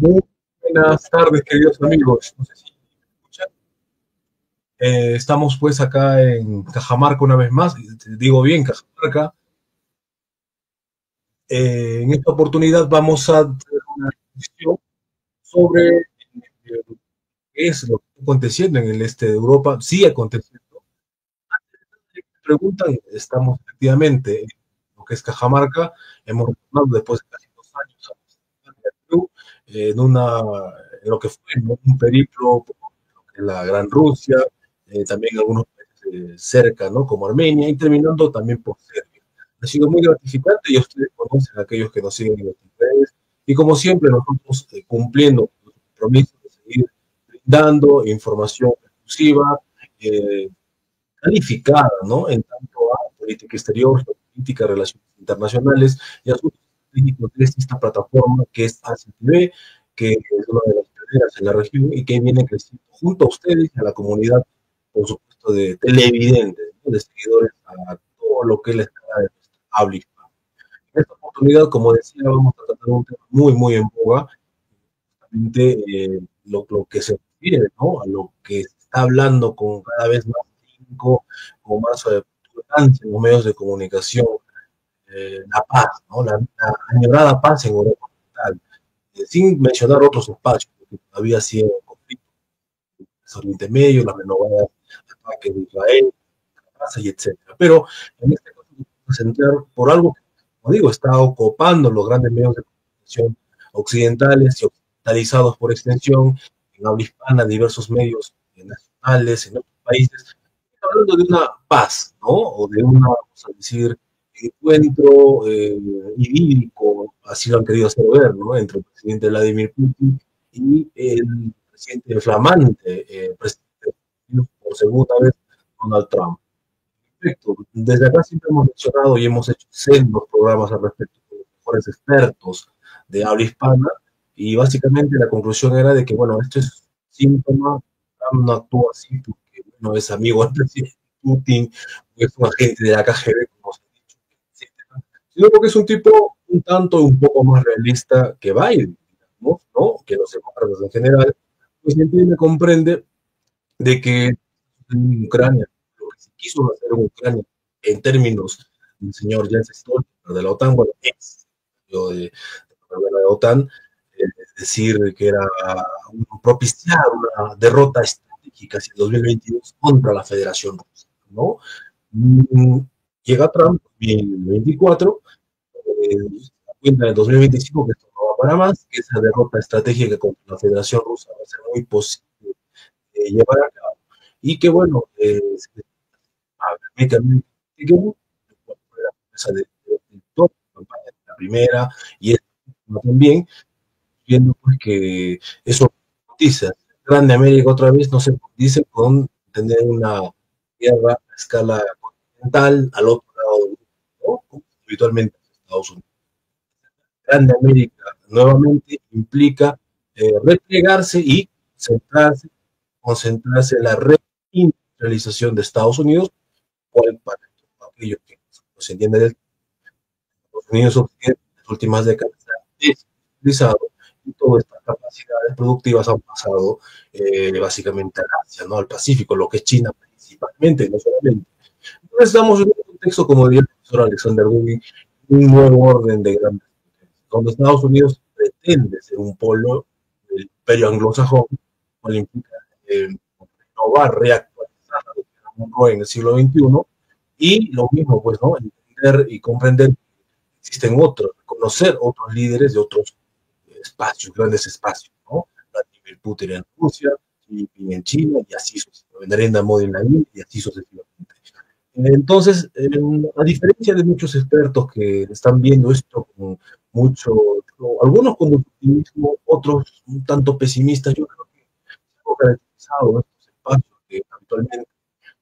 Muy buenas tardes, queridos amigos. No sé si me escuchan. Estamos pues acá en Cajamarca una vez más. Digo bien, Cajamarca. En esta oportunidad vamos a tener una discusión sobre qué es lo que está aconteciendo en el este de Europa. Sigue aconteciendo. Me preguntan, estamos efectivamente en lo que es Cajamarca. Hemos retornado después de casi 2 años a Perú, en lo que fue, ¿no?, un periplo por la Gran Rusia, también algunos países cerca, ¿no?, como Armenia, y terminando también por Serbia. Ha sido muy gratificante y ustedes conocen a aquellos que nos siguen en las redes. Y como siempre, nosotros cumpliendo los compromisos de seguir brindando información exclusiva, eh, calificada, ¿no?, en tanto a política exterior, política, relaciones internacionales y asuntos estratégicos de esta plataforma que es Asia TV, que es una de las pioneras en la región y que viene creciendo junto a ustedes y a la comunidad, por supuesto, de televidentes, ¿no?, de seguidores a todo lo que es la escala de nuestra habla hispana. En esta oportunidad, como decía, vamos a tratar un tema muy, muy en boga, justamente lo que se refiere, ¿no?, a lo que se está hablando con cada vez más cinco, con más importancia en los medios de comunicación, la paz, ¿no?, la añorada paz en Europa Oriental, sin mencionar otros espacios, porque todavía siguen conflictos, el Oriente Medio, las renovadas ataques de Israel, Gaza y etcétera. Pero en este caso nos vamos a centrar por algo que, como digo, está ocupando los grandes medios de comunicación occidentales y occidentalizados por extensión, en habla hispana, diversos medios nacionales, en otros países, hablando de una paz, ¿no? O de una, vamos a decir, encuentro idílico, así lo han querido hacer ver, ¿no?, entre el presidente Vladimir Putin y el presidente flamante, presidente por segunda vez, Donald Trump. Perfecto. Desde acá siempre hemos mencionado y hemos hecho sendos programas al respecto con los mejores expertos de habla hispana, y básicamente la conclusión era de que, bueno, esto es síntoma, Trump no actúa así porque, bueno, es amigo del presidente Putin, o es un agente de la KGB, como se ha dicho, etcétera, sino porque es un tipo un tanto, un poco más realista que Biden, digamos, ¿no?, que los demócratas en general, pues entiende, comprende de que en Ucrania, lo que se quiso hacer en Ucrania, en términos del señor Jens Stoltenberg de la OTAN, bueno, ex de la OTAN, es decir, que era propiciar una derrota estratégica hacia el 2022 contra la Federación Rusa, ¿no? Mm, Llega Trump en 2024, se da cuenta en el 2025 que esto no va para más, que esa derrota estratégica contra la Federación Rusa va a ser muy posible llevar a cabo, y que bueno, permítanme que la promesa de toda la campaña, de la primera y esta también, viendo pues que eso noticias, Grande América otra vez no se dice con tener una guerra a escala continental al otro lado del mundo, ¿no?, como habitualmente Estados Unidos. Grande América nuevamente implica replegarse y centrarse, concentrarse en la reindustrialización de Estados Unidos, cual para aquellos que no se entiende del Estados Unidos Occidente en las últimas décadas se ha desindustrializado, y todas estas capacidades productivas han pasado básicamente al Asia, ¿no?, al Pacífico, lo que es China principalmente, no solamente. Entonces estamos en un contexto, como diría el profesor Alexander Dugin, un nuevo orden de grandes potencias, donde Estados Unidos pretende ser un polo del imperio anglosajón, cual implica renovar, reactualizar lo que era Monroe en el siglo XXI, y lo mismo, pues, ¿no?, entender y comprender que existen otros, conocer otros líderes de otros espacios, grandes espacios, ¿no? Vladimir Putin en Rusia, Xi Jinping en China, y así sucesivamente, Narendra Modi en la India, y así sucesivamente. Entonces, a diferencia de muchos expertos que están viendo esto con mucho, algunos con mucho optimismo, otros un tanto pesimistas, yo creo que se ha caracterizado estos espacios que habitualmente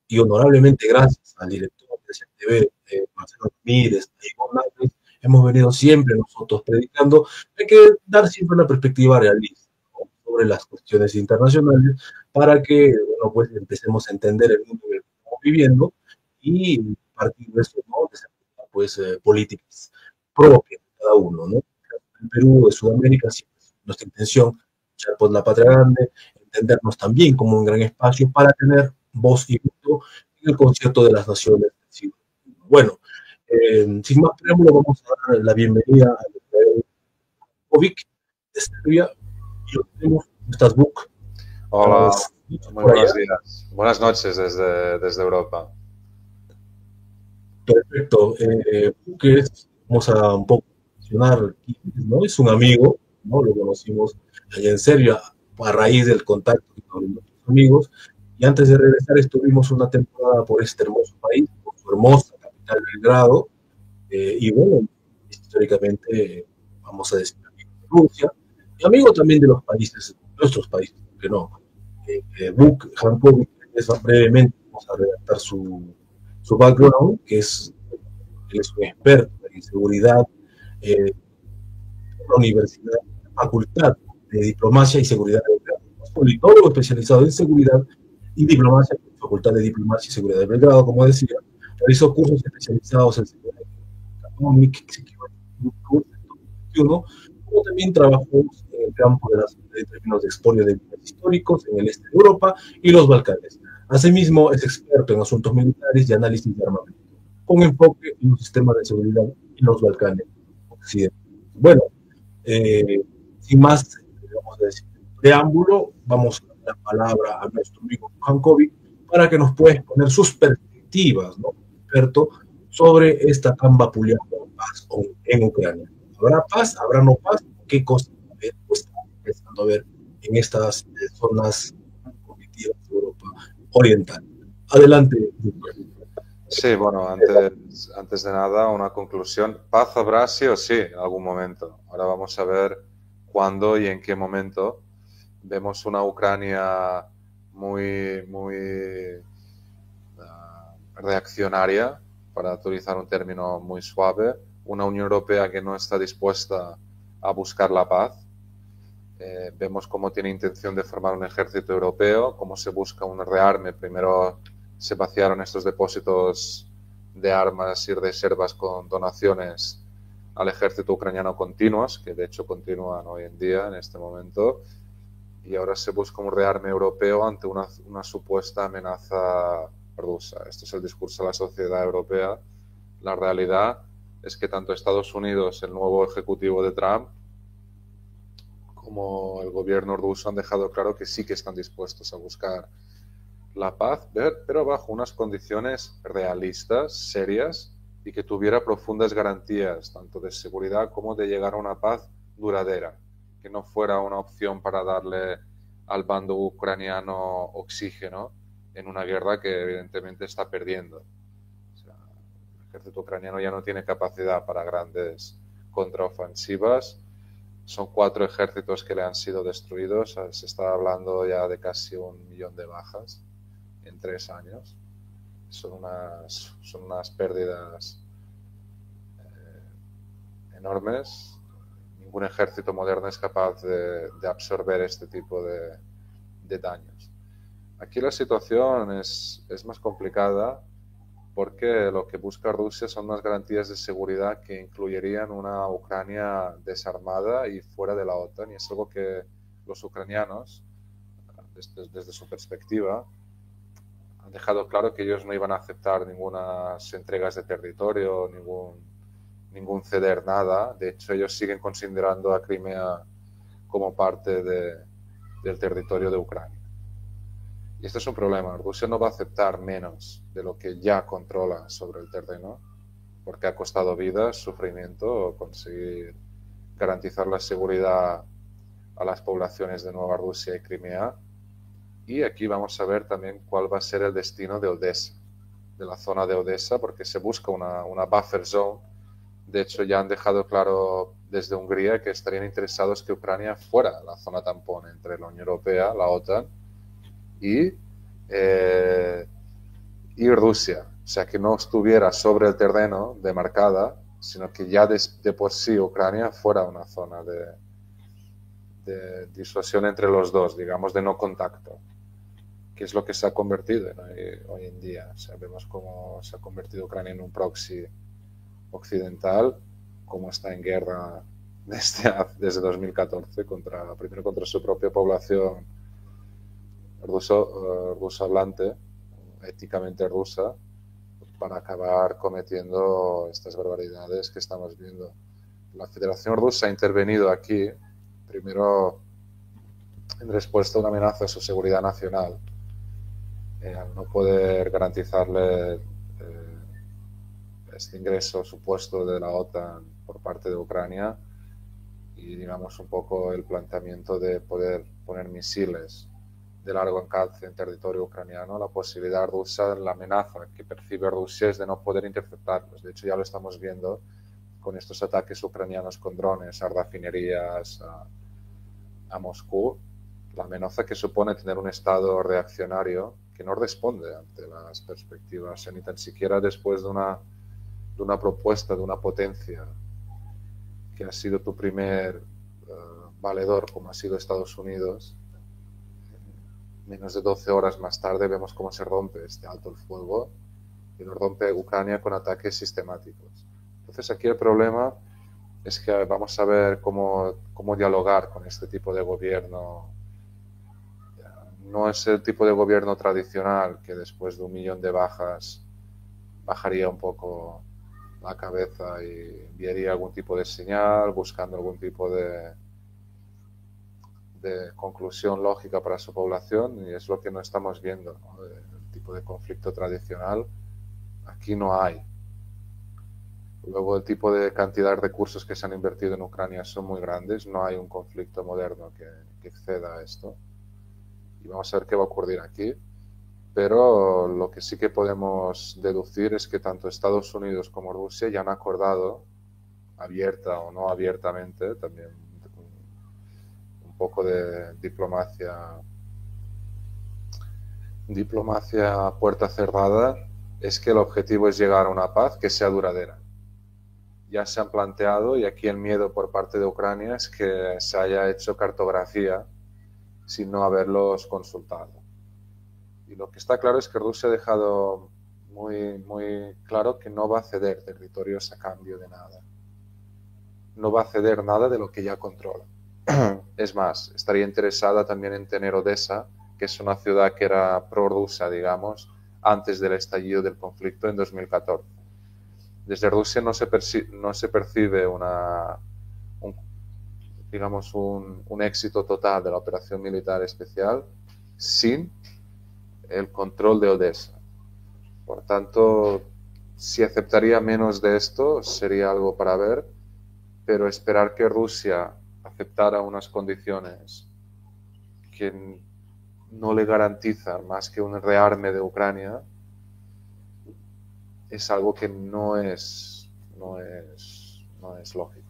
y honorablemente, gracias al director de CTV, Marcelo Ramírez, y Hernández, hemos venido siempre nosotros predicando. Hay que dar siempre una perspectiva realista, ¿no?, sobre las cuestiones internacionales, para que, bueno, pues empecemos a entender el mundo en el que estamos viviendo, y a partir de eso, ¿no?, desarrollar pues políticas propias de cada uno, ¿no? En Perú, de Sudamérica, sí, nuestra intención, luchar por la patria grande, entendernos también como un gran espacio para tener voz y voto en el concierto de las naciones del siglo XXI. Bueno, sin más preámbulo, vamos a dar la bienvenida a Jovic de Serbia y lo tenemos en Strasbourg. Hola, muy buenos días. Buenas noches desde Europa. Perfecto. Que vamos a un poco mencionar, ¿no? Es un amigo, ¿no? Lo conocimos allá en Serbia a raíz del contacto con nuestros amigos. Y antes de regresar estuvimos una temporada por este hermoso país, por su hermosa capital Belgrado. Y bueno, históricamente vamos a decir amigo de Rusia y amigo también de los países, nuestros países, que no. Vuk Jankovic, brevemente vamos a redactar su background, que es, él es un experto en seguridad en la universidad, facultad de diplomacia y seguridad de Belgrado. Es politólogo especializado en seguridad y diplomacia, facultad de diplomacia y seguridad de Belgrado, como decía. Realizó cursos especializados en seguridad económica, como también trabajó en el campo de términos de expolio de bienes históricos en el este de Europa y los Balcanes. Asimismo, es experto en asuntos militares y análisis de armamento, con enfoque en los sistemas de seguridad en los Balcanes occidentales. Bueno, sin más, vamos a decir, preámbulo, vamos a dar la palabra a nuestro amigo Jankovic para que nos pueda exponer sus perspectivas, ¿no? Experto, sobre esta tan vapuleada paz en Ucrania. ¿Habrá paz? ¿Habrá no paz? ¿Qué cosas está empezando a ver en estas zonas conflictivas de Europa Oriental? Adelante. Sí, bueno, antes de nada, una conclusión. Paz habrá sí o sí en algún momento. Ahora vamos a ver cuándo y en qué momento. Vemos una Ucrania muy reaccionaria, para utilizar un término muy suave, una Unión Europea que no está dispuesta a buscar la paz. Vemos cómo tiene intención de formar un ejército europeo, cómo se busca un rearme. Primero se vaciaron estos depósitos de armas y reservas con donaciones al ejército ucraniano continuos, que de hecho continúan hoy en día, en este momento, y ahora se busca un rearme europeo ante una supuesta amenaza rusa. Este es el discurso de la sociedad europea. La realidad es que tanto Estados Unidos, el nuevo ejecutivo de Trump, como el gobierno ruso han dejado claro que sí que están dispuestos a buscar la paz, pero bajo unas condiciones realistas, serias, y que tuviera profundas garantías, tanto de seguridad como de llegar a una paz duradera, que no fuera una opción para darle al bando ucraniano oxígeno en una guerra que evidentemente está perdiendo. O sea, el ejército ucraniano ya no tiene capacidad para grandes contraofensivas. Son 4 ejércitos que le han sido destruidos. Se está hablando ya de casi 1 millón de bajas en 3 años. Son unas pérdidas enormes. Ningún ejército moderno es capaz de absorber este tipo de daños. Aquí la situación es más complicada porque lo que busca Rusia son unas garantías de seguridad que incluirían una Ucrania desarmada y fuera de la OTAN, y es algo que los ucranianos, desde su perspectiva, han dejado claro que ellos no iban a aceptar ninguna entregas de territorio, ningún ceder nada. De hecho, ellos siguen considerando a Crimea como parte del territorio de Ucrania. Y esto es un problema. Rusia no va a aceptar menos de lo que ya controla sobre el terreno, porque ha costado vidas, sufrimiento, conseguir garantizar la seguridad a las poblaciones de Nueva Rusia y Crimea. Y aquí vamos a ver también cuál va a ser el destino de Odessa, de la zona de Odessa, porque se busca una buffer zone. De hecho, ya han dejado claro desde Hungría que estarían interesados que Ucrania fuera la zona tampón entre la Unión Europea, la OTAN, y Rusia. O sea, que no estuviera sobre el terreno demarcada, sino que ya de por sí Ucrania fuera una zona de disuasión entre los dos, digamos, de no contacto, que es lo que se ha convertido hoy en día. O sea, vemos cómo se ha convertido Ucrania en un proxy occidental, cómo está en guerra desde 2014, primero contra su propia población ruso hablante, étnicamente rusa, para acabar cometiendo estas barbaridades que estamos viendo. La Federación Rusa ha intervenido aquí, primero en respuesta a una amenaza a su seguridad nacional, al no poder garantizarle este ingreso supuesto de la OTAN por parte de Ucrania, y digamos un poco el planteamiento de poder poner misiles de largo alcance en territorio ucraniano. La posibilidad rusa, la amenaza que percibe Rusia es de no poder interceptarlos. De hecho, ya lo estamos viendo con estos ataques ucranianos con drones a refinerías, a Moscú. La amenaza que supone tener un Estado reaccionario que no responde ante las perspectivas, ni tan siquiera después de una propuesta de una potencia que ha sido tu primer valedor, como ha sido Estados Unidos. Menos de 12 horas más tarde vemos cómo se rompe este alto el fuego y lo rompe Ucrania con ataques sistemáticos. Entonces aquí el problema es que vamos a ver cómo dialogar con este tipo de gobierno. No es el tipo de gobierno tradicional que después de 1 millón de bajas bajaría un poco la cabeza y enviaría algún tipo de señal, buscando algún tipo de conclusión lógica para su población, y es lo que no estamos viendo, ¿no? El tipo de conflicto tradicional aquí no hay. Luego el tipo de cantidad de recursos que se han invertido en Ucrania son muy grandes, no hay un conflicto moderno que exceda a esto, y vamos a ver qué va a ocurrir aquí. Pero lo que sí que podemos deducir es que tanto Estados Unidos como Rusia ya han acordado, abierta o no abiertamente, también un poco de diplomacia a puerta cerrada, es que el objetivo es llegar a una paz que sea duradera. Ya se han planteado, y aquí el miedo por parte de Ucrania es que se haya hecho cartografía sin no haberlos consultado. Y lo que está claro es que Rusia ha dejado muy, muy claro que no va a ceder territorios a cambio de nada. No va a ceder nada de lo que ya controla. Es más, estaría interesada también en tener Odessa, que es una ciudad que era prorrusa, digamos, antes del estallido del conflicto en 2014. Desde Rusia no se percibe un éxito total de la operación militar especial sin el control de Odessa. Por tanto, si aceptaría menos de esto sería algo para ver, pero esperar que Rusia aceptara unas condiciones que no le garantizan más que un rearme de Ucrania es algo que no es lógico.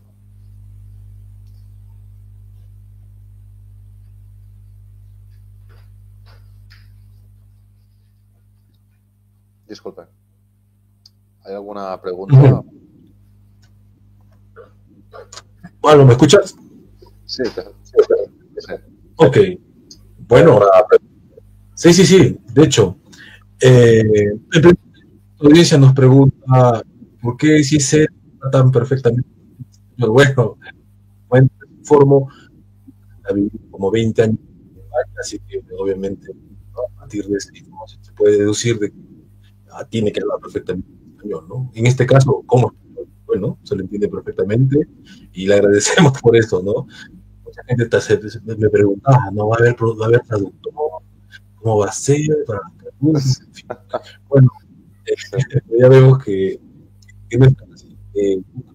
Disculpen. ¿Hay alguna pregunta? Bueno, ¿me escuchas? Sí. Ok. Bueno, sí. De hecho, la audiencia nos pregunta por qué si se está tan perfectamente. Bueno, informo, ha vivido como 20 años, así que obviamente a partir de este se puede deducir de que tiene que hablar perfectamente español, ¿no? En este caso, ¿cómo? Bueno, se lo entiende perfectamente y le agradecemos por eso, ¿no? Mucha gente me preguntaba, ¿no va a haber traductor? ¿Cómo va a ser? Para las preguntas, en fin. Bueno, ya vemos que no está así.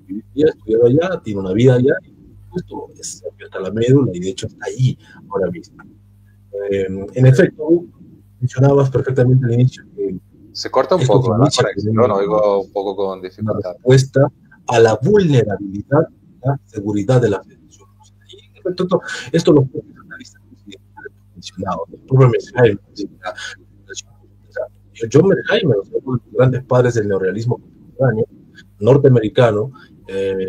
Vivía, estudiaba allá, tiene una vida allá, y justo es hasta la médula, y de hecho está ahí ahora mismo. En efecto, mencionabas perfectamente al inicio que se corta un poco la conexión, no oigo un poco con dificultad. Una respuesta a la vulnerabilidad y la seguridad de la Federación Rusa. Y en efecto, esto lo propios analistas mencionados, el propio Merkheimer, John Merkheimer, uno de los grandes padres del neorrealismo contemporáneo norteamericano,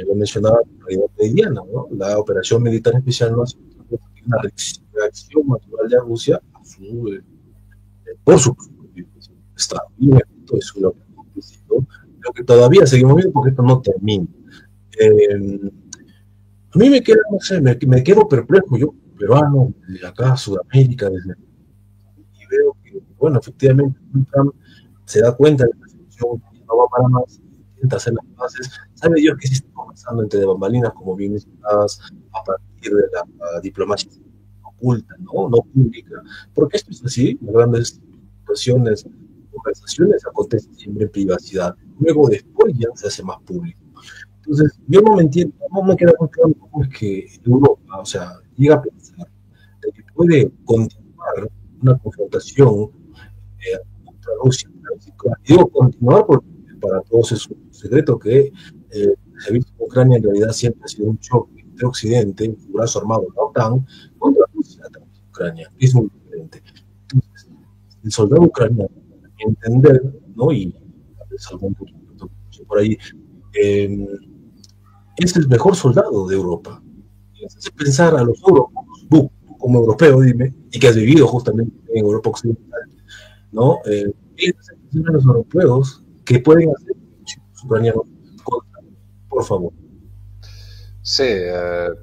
lo mencionaba en realidad cotidiana, ¿no? La operación militar especial no es una reacción natural de Rusia a por su Estado. Y esto es lo que todavía seguimos viendo porque esto no termina. A mí me queda, no sé, me quedo perplejo, yo, peruano, de acá, Sudamérica, y veo que, bueno, efectivamente, Trump se da cuenta de la situación, que no va para más, intenta hacer las paces, sabe Dios que sí está conversando entre bambalinas, como bien mencionabas, a partir de la diplomacia oculta, ¿no? No pública, porque esto es así, las grandes situaciones, conversaciones acontecen siempre en privacidad, luego después ya se hace más público. Entonces, yo no me entiendo, no me queda muy claro cómo es que Europa, o sea, llega a pensar de que puede continuar una confrontación contra Rusia. Digo continuar porque para todos es un secreto que se ha visto en Ucrania en realidad siempre ha sido un choque entre Occidente, un brazo armado de la OTAN, contra Rusia también Ucrania, que es muy diferente. Entonces, el soldado ucraniano, entender, ¿no? Y tal vez algún punto por ahí, eh, es el mejor soldado de Europa. Y hace pensar a los europeos, tú como europeo, dime, y que has vivido justamente en Europa Occidental, ¿no? A los europeos que pueden hacer los ucranianos contra, por favor. Sí, de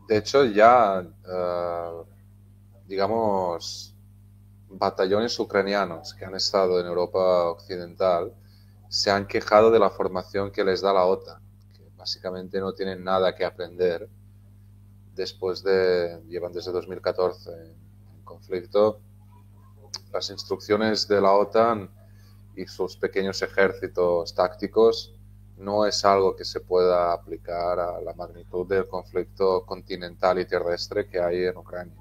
hecho ya, digamos, batallones ucranianos que han estado en Europa Occidental se han quejado de la formación que les da la OTAN, que básicamente no tienen nada que aprender llevan desde 2014 en conflicto. Las instrucciones de la OTAN y sus pequeños ejércitos tácticos no es algo que se pueda aplicar a la magnitud del conflicto continental y terrestre que hay en Ucrania.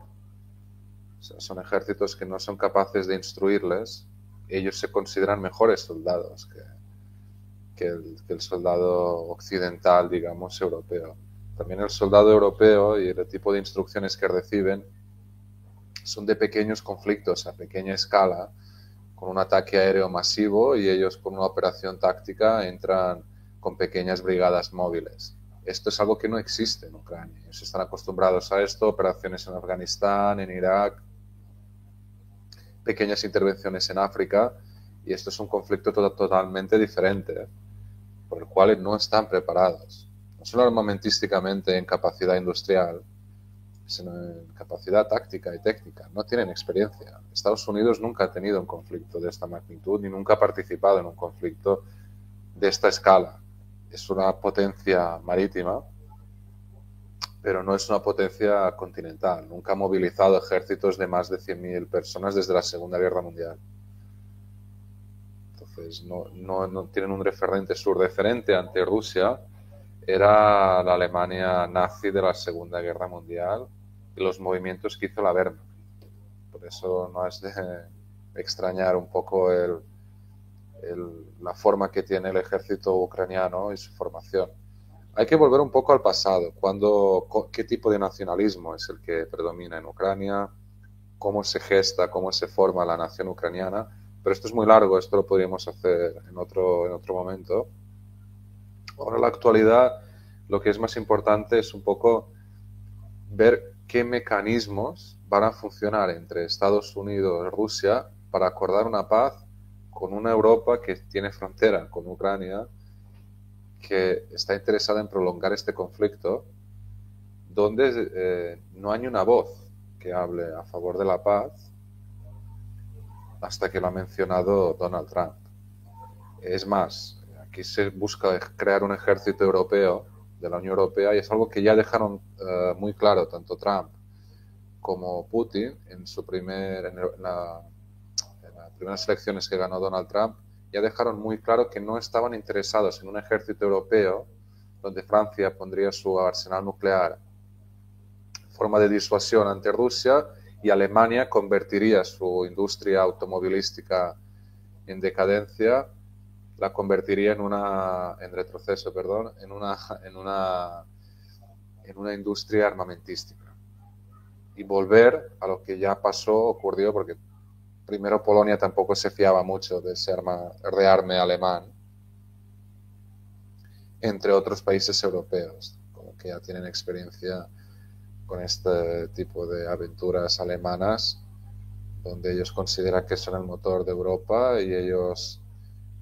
O sea, son ejércitos que no son capaces de instruirles. Ellos se consideran mejores soldados que el soldado occidental, digamos, europeo. También el soldado europeo y el tipo de instrucciones que reciben son de pequeños conflictos a pequeña escala, con un ataque aéreo masivo, y ellos con una operación táctica entran con pequeñas brigadas móviles. Esto es algo que no existe en Ucrania. Ellos están acostumbrados a esto, operaciones en Afganistán, en Irak, pequeñas intervenciones en África, y esto es un conflicto totalmente diferente, por el cual no están preparados, no solo armamentísticamente en capacidad industrial, sino en capacidad táctica y técnica. No tienen experiencia. Estados Unidos nunca ha tenido un conflicto de esta magnitud, ni nunca ha participado en un conflicto de esta escala. Es una potencia marítima, pero no es una potencia continental. Nunca ha movilizado ejércitos de más de 100.000 personas desde la Segunda Guerra Mundial. Entonces, no tienen un referente. Su referente ante Rusia era la Alemania nazi de la Segunda Guerra Mundial y los movimientos que hizo la Wehrmacht. Por eso no es de extrañar un poco la forma que tiene el ejército ucraniano y su formación. Hay que volver un poco al pasado, qué tipo de nacionalismo es el que predomina en Ucrania, cómo se gesta, cómo se forma la nación ucraniana. Pero esto es muy largo, esto lo podríamos hacer en otro momento. Ahora, en la actualidad, lo que es más importante es un poco ver qué mecanismos van a funcionar entre Estados Unidos y Rusia para acordar una paz con una Europa que tiene frontera con Ucrania, que está interesada en prolongar este conflicto, donde no hay una voz que hable a favor de la paz hasta que lo ha mencionado Donald Trump. Es más, aquí se busca crear un ejército europeo de la Unión Europea, y es algo que ya dejaron muy claro tanto Trump como Putin en las primeras elecciones que ganó Donald Trump. Ya dejaron muy claro que no estaban interesados en un ejército europeo donde Francia pondría su arsenal nuclear en forma de disuasión ante Rusia, y Alemania convertiría su industria automovilística en decadencia, la convertiría en retroceso, perdón, en una industria armamentística, y volver a lo que ya ocurrió, porque primero Polonia tampoco se fiaba mucho de ese rearme alemán, entre otros países europeos, como que ya tienen experiencia con este tipo de aventuras alemanas, donde ellos consideran que son el motor de Europa y ellos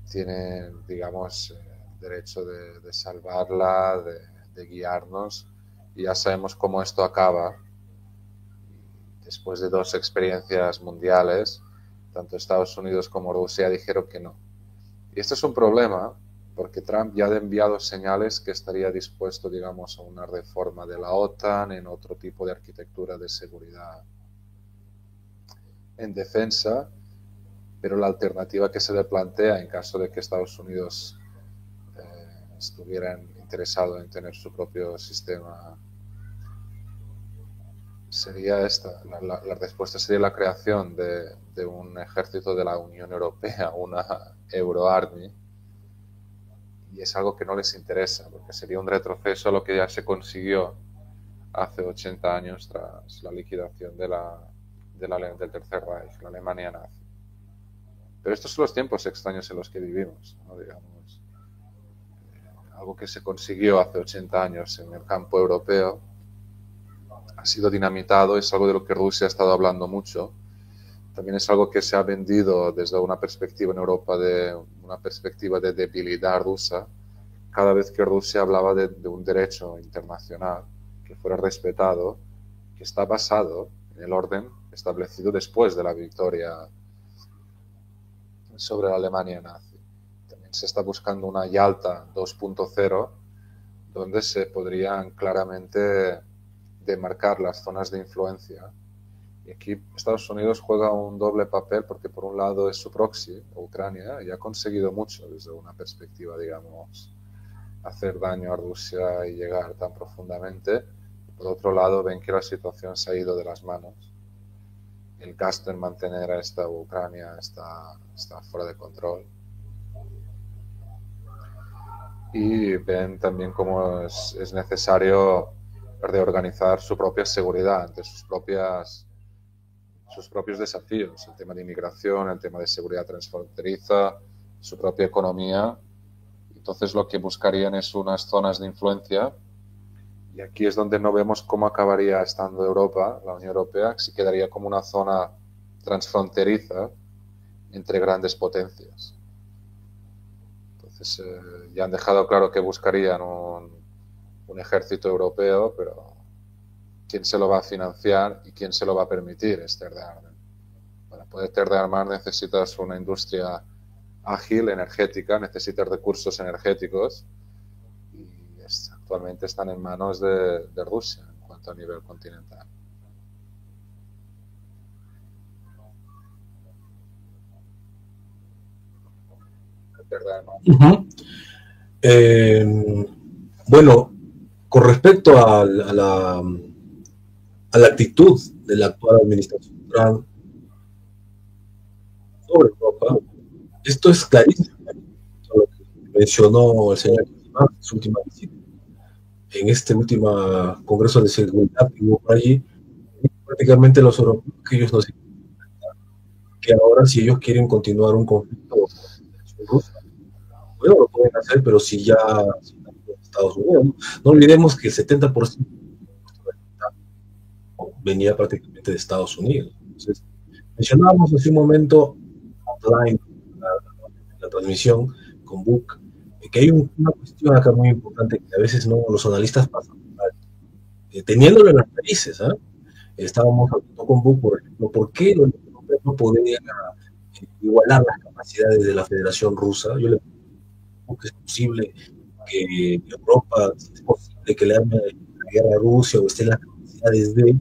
tienen, digamos, derecho de salvarla, de de guiarnos y ya sabemos cómo esto acaba. Después de 2 experiencias mundiales, tanto Estados Unidos como Rusia dijeron que no. Y esto es un problema porque Trump ya ha enviado señales que estaría dispuesto, digamos, a una reforma de la OTAN en otro tipo de arquitectura de seguridad en defensa, pero la alternativa que se le plantea en caso de que Estados Unidos estuvieran interesado en tener su propio sistema sería esta. La respuesta sería la creación de un ejército de la Unión Europea, una Euroarmy, y es algo que no les interesa, porque sería un retroceso a lo que ya se consiguió hace 80 años tras la liquidación del Tercer Reich, la Alemania nazi. Pero estos son los tiempos extraños en los que vivimos, ¿no? Digamos, algo que se consiguió hace 80 años en el campo europeo ha sido dinamitado, es algo de lo que Rusia ha estado hablando mucho. También es algo que se ha vendido desde una perspectiva en Europa, de una perspectiva de debilidad rusa, cada vez que Rusia hablaba de un derecho internacional que fuera respetado, que está basado en el orden establecido después de la victoria sobre la Alemania nazi. También se está buscando una Yalta 2.0, donde se podrían claramente demarcar las zonas de influencia. Y aquí Estados Unidos juega un doble papel porque por un lado es su proxy, Ucrania, y ha conseguido mucho desde una perspectiva, digamos, hacer daño a Rusia y llegar tan profundamente. Por otro lado, ven que la situación se ha ido de las manos. El gasto en mantener a esta Ucrania está fuera de control. Y ven también cómo es necesario reorganizar su propia seguridad ante sus propios desafíos, el tema de inmigración, el tema de seguridad transfronteriza, su propia economía. Entonces lo que buscarían es unas zonas de influencia, y aquí es donde no vemos cómo acabaría estando Europa, la Unión Europea, si quedaría como una zona transfronteriza entre grandes potencias. Entonces ya han dejado claro que buscarían un ejército europeo, pero ¿quién se lo va a financiar y quién se lo va a permitir este rearme? Para poder rearmar necesitas una industria ágil, energética, necesitas recursos energéticos y actualmente están en manos de Rusia en cuanto a nivel continental. Bueno, con respecto a la actitud de la actual administración Trump sobre Europa, esto es clarísimo. Lo que mencionó el señor en su última visita, en este último Congreso de Seguridad que hubo por allí, prácticamente los europeos que ellos nos que ahora si ellos quieren continuar un conflicto con Rusia, bueno, lo pueden hacer, pero si ya Estados Unidos, no olvidemos que el 70% venía prácticamente de Estados Unidos. Entonces, mencionábamos hace un momento online la transmisión con Book, que hay una cuestión acá muy importante que a veces no los analistas pasan teniéndolo en las narices. Estábamos hablando con Book, por ejemplo, ¿por qué los europeos no podrían igualar las capacidades de la Federación Rusa? Yo le digo que es posible que Europa, es posible que le arme la guerra a Rusia o esté en las capacidades de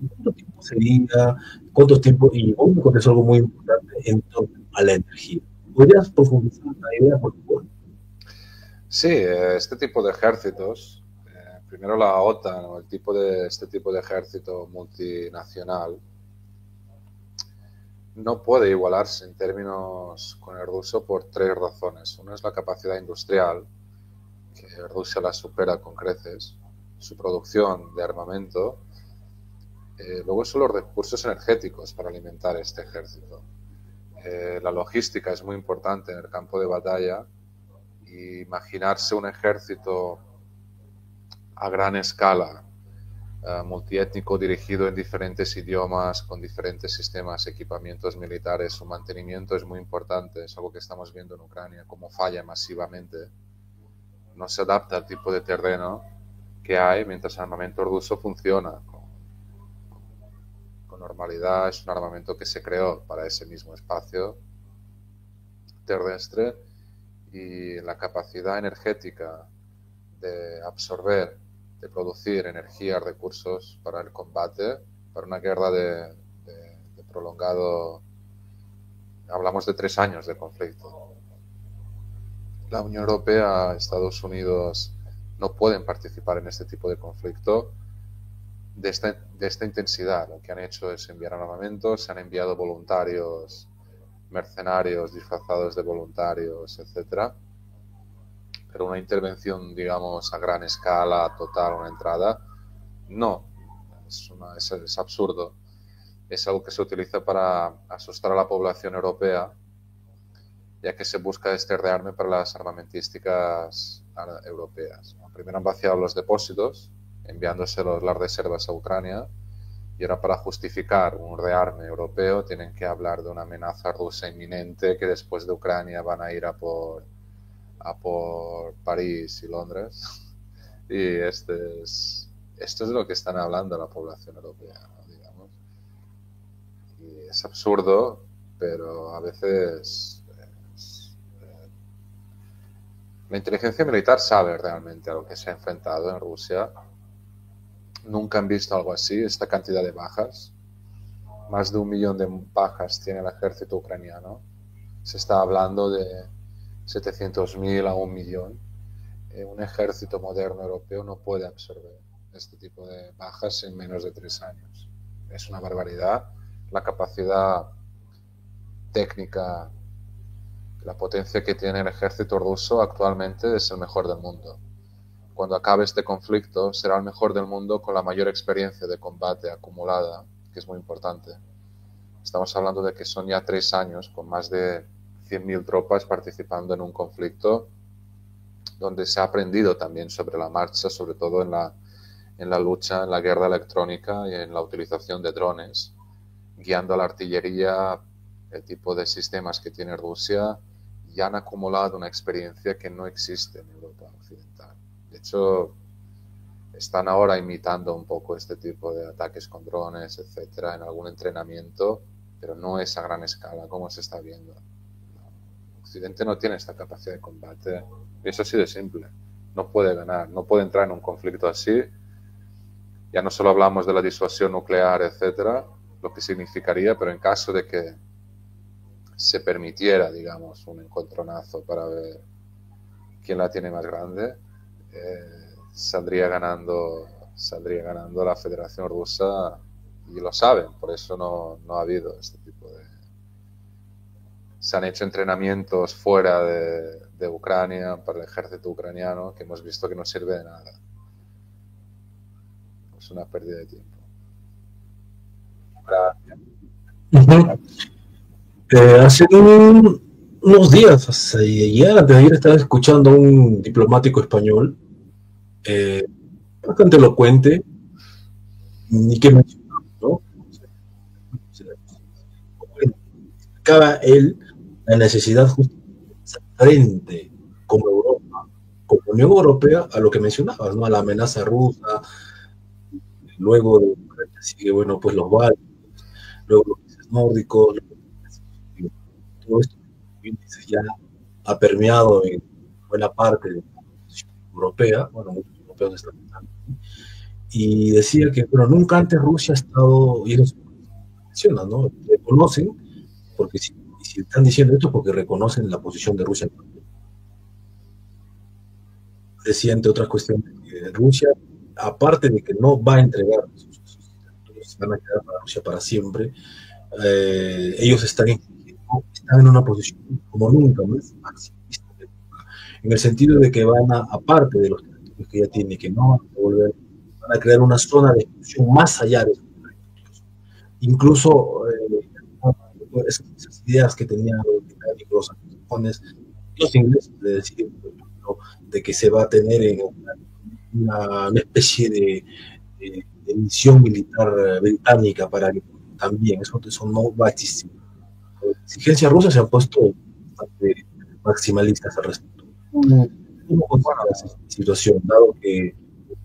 cuánto tiempo sería, cuánto tiempo, y vos me contestó algo muy importante en torno a la energía. ¿Podrías profundizar en la idea, por favor? Sí, este tipo de ejércitos, primero la OTAN o este tipo de ejército multinacional, no puede igualarse en términos con el ruso por 3 razones. Una es la capacidad industrial, que Rusia la supera con creces, su producción de armamento, luego son los recursos energéticos para alimentar este ejército. La logística es muy importante en el campo de batalla, y imaginarse un ejército a gran escala, multiétnico, dirigido en diferentes idiomas, con diferentes sistemas, equipamientos militares, su mantenimiento es muy importante, es algo que estamos viendo en Ucrania, cómo falla masivamente, no se adapta al tipo de terreno que hay mientras el armamento ruso funciona con normalidad. Es un armamento que se creó para ese mismo espacio terrestre, y la capacidad energética de absorber, de producir energía, recursos para el combate, para una guerra de prolongado, hablamos de 3 años de conflicto. La Unión Europea, Estados Unidos no pueden participar en este tipo de conflicto de esta intensidad. Lo que han hecho es enviar armamentos, se han enviado voluntarios, mercenarios disfrazados de voluntarios, etcétera. Pero una intervención, digamos, a gran escala, total, una entrada, no. Es absurdo. Es algo que se utiliza para asustar a la población europea, ya que se busca este rearme para las armamentísticas europeas. Primero han vaciado los depósitos, enviándoselos las reservas a Ucrania, y ahora, para justificar un rearme europeo, tienen que hablar de una amenaza rusa inminente, que después de Ucrania van a ir a por París y Londres. Y esto es lo que están hablando la población europea, ¿no? Digamos. Y es absurdo, pero a veces la inteligencia militar sabe realmente a lo que se ha enfrentado en Rusia. Nunca han visto algo así, esta cantidad de bajas. Más de 1 millón de bajas tiene el ejército ucraniano. Se está hablando de 700.000 a 1 millón. Un ejército moderno europeo no puede absorber este tipo de bajas en menos de 3 años. Es una barbaridad. La capacidad técnica, la potencia que tiene el ejército ruso actualmente es el mejor del mundo. Cuando acabe este conflicto, será el mejor del mundo con la mayor experiencia de combate acumulada, que es muy importante. Estamos hablando de que son ya 3 años con más de 100.000 tropas participando en un conflicto donde se ha aprendido también sobre la marcha, sobre todo en la lucha, en la guerra electrónica y en la utilización de drones, guiando a la artillería, el tipo de sistemas que tiene Rusia, y han acumulado una experiencia que no existe en Europa occidental. De hecho, están ahora imitando un poco este tipo de ataques con drones, etcétera, en algún entrenamiento, pero no es a gran escala como se está viendo. Occidente no tiene esta capacidad de combate, y eso así de simple. No puede ganar, no puede entrar en un conflicto así. Ya no solo hablamos de la disuasión nuclear, etcétera, lo que significaría, pero en caso de que se permitiera, digamos, un encontronazo para ver quién la tiene más grande, saldría ganando la Federación Rusa, y lo saben, por eso no ha habido este tipo de... Se han hecho entrenamientos fuera de Ucrania para el ejército ucraniano que hemos visto que no sirve de nada. Es una pérdida de tiempo. Hace unos días, antes de ayer, estaba escuchando a un diplomático español bastante elocuente, y que mencionaba, ¿no? Explicaba él la necesidad justamente de hacer frente como Europa, como Unión Europea, a lo que mencionabas, ¿no? A la amenaza rusa. Luego de Ucrania sigue, bueno, pues los bálticos, luego los países nórdicos, todo esto ya ha permeado en buena parte de la posición europea. Bueno, muchos europeos están pensando, y decía que, bueno, nunca antes Rusia ha estado, y eso menciona, ¿no? Reconocen, porque si están diciendo esto, porque reconocen la posición de Rusia. Decía, entre otras cuestiones, que Rusia, aparte de que no va a entregar sus territorios, van a quedar para Rusia para siempre, ellos están en una posición como nunca más maximista, en el sentido de que van aparte de los territorios que ya tienen, que no van a volver, van a crear una zona de exclusión más allá de esos territorios. Incluso esas ideas que tenían los británicos, los anglosajones, los ingleses, de decir, por ejemplo, de que se va a tener una especie de misión militar británica para que también eso no va a existir. Las exigencias rusas se han puesto bastante maximalistas al respecto. ¿Cómo controlas esta situación, dado que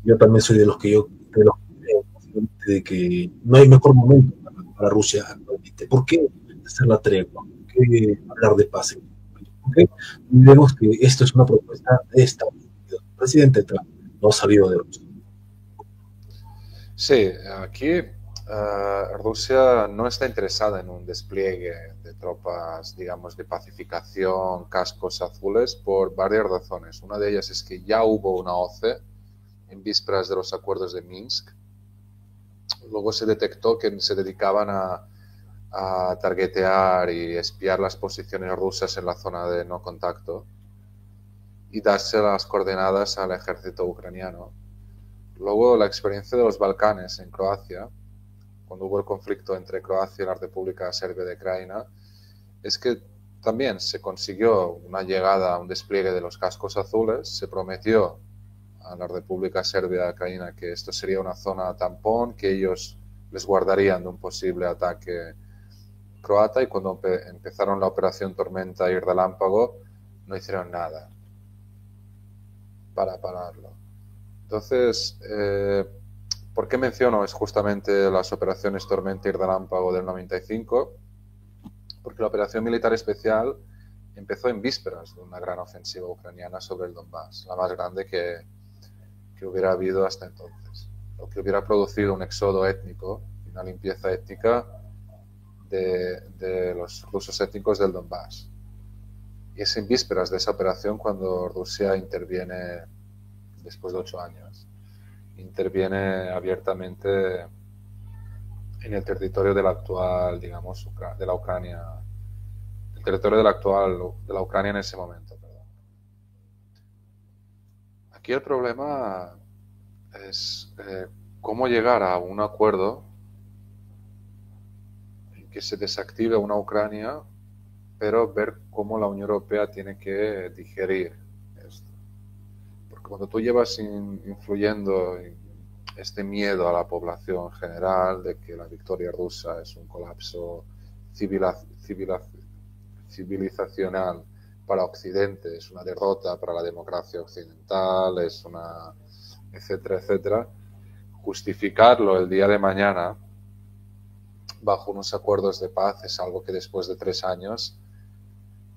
Yo también soy de los que de los que creo de que no hay mejor momento para Rusia actualmente. ¿Por qué hacer la tregua? ¿Por qué hablar de paz? ¿Por qué? Vemos que esto es una propuesta de Estados Unidos. El presidente Trump no ha salido de Rusia. Sí, aquí Rusia no está interesada en un despliegue de tropas, digamos, de pacificación, cascos azules, por varias razones. Una de ellas es que ya hubo una OCE en vísperas de los acuerdos de Minsk. Luego se detectó que se dedicaban a targetear y espiar las posiciones rusas en la zona de no contacto y darse las coordenadas al ejército ucraniano. Luego la experiencia de los Balcanes en Croacia, cuando hubo el conflicto entre Croacia y la República Serbia de Ucrania, es que también se consiguió una llegada, un despliegue de los cascos azules, se prometió a la República Serbia de Ucrania que esto sería una zona tampón, que ellos les guardarían de un posible ataque croata, y cuando empezaron la operación Tormenta y Relámpago no hicieron nada para pararlo. Entonces, ¿por qué menciono es justamente las operaciones Tormenta y Relámpago del 95? Porque la operación militar especial empezó en vísperas de una gran ofensiva ucraniana sobre el Donbass, la más grande que hubiera habido hasta entonces, lo que hubiera producido un éxodo étnico, una limpieza étnica de los rusos étnicos del Donbass. Y es en vísperas de esa operación cuando Rusia interviene, después de 8 años, interviene abiertamente en el territorio de la actual, digamos, de la Ucrania, el territorio de la Ucrania en ese momento. Perdón. Aquí el problema es cómo llegar a un acuerdo en que se desactive una Ucrania, pero ver cómo la Unión Europea tiene que digerir esto. Porque cuando tú llevas influyendo este miedo a la población general de que la victoria rusa es un colapso civilizacional para Occidente, es una derrota para la democracia occidental, es una etcétera, etcétera, justificarlo el día de mañana bajo unos acuerdos de paz es algo que después de 3 años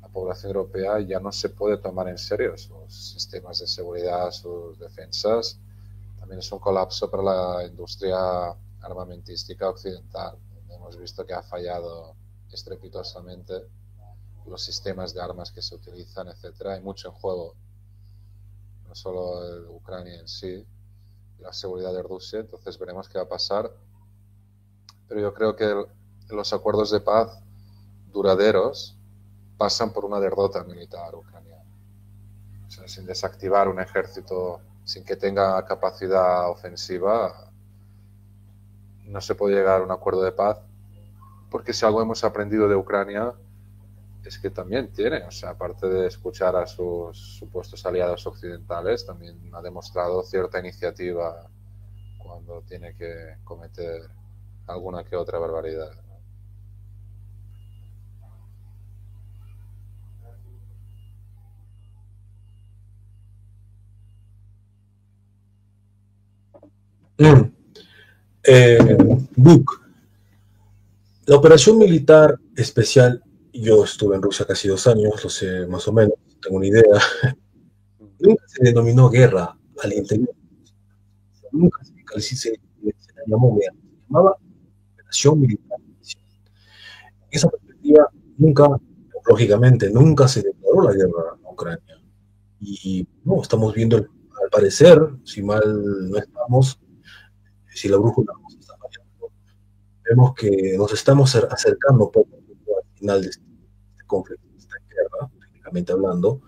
la población europea ya no se puede tomar en serio. Sus sistemas de seguridad, sus defensas, también es un colapso para la industria armamentística occidental. Hemos visto que ha fallado estrepitosamente los sistemas de armas que se utilizan, etcétera. Hay mucho en juego, no solo Ucrania en sí, la seguridad de Rusia. Entonces veremos qué va a pasar. Pero yo creo que los acuerdos de paz duraderos pasan por una derrota militar ucraniana. O sea, sin desactivar un ejército, sin que tenga capacidad ofensiva, no se puede llegar a un acuerdo de paz, porque si algo hemos aprendido de Ucrania es que también tiene, o sea, aparte de escuchar a sus supuestos aliados occidentales, también ha demostrado cierta iniciativa cuando tiene que cometer alguna que otra barbaridad. Mm. Book. La operación militar especial, yo estuve en Rusia casi 2 años, lo sé más o menos, tengo una idea. Nunca se denominó guerra al interior, nunca se la llamó guerra, se llamaba operación militar especial. En esa perspectiva, nunca, lógicamente, nunca se declaró la guerra a Ucrania. Y no, estamos viendo, al parecer, si mal no estamos, si la brújula nos está fallando, vemos que nos estamos acercando poco al final de este conflicto, de esta guerra, técnicamente hablando,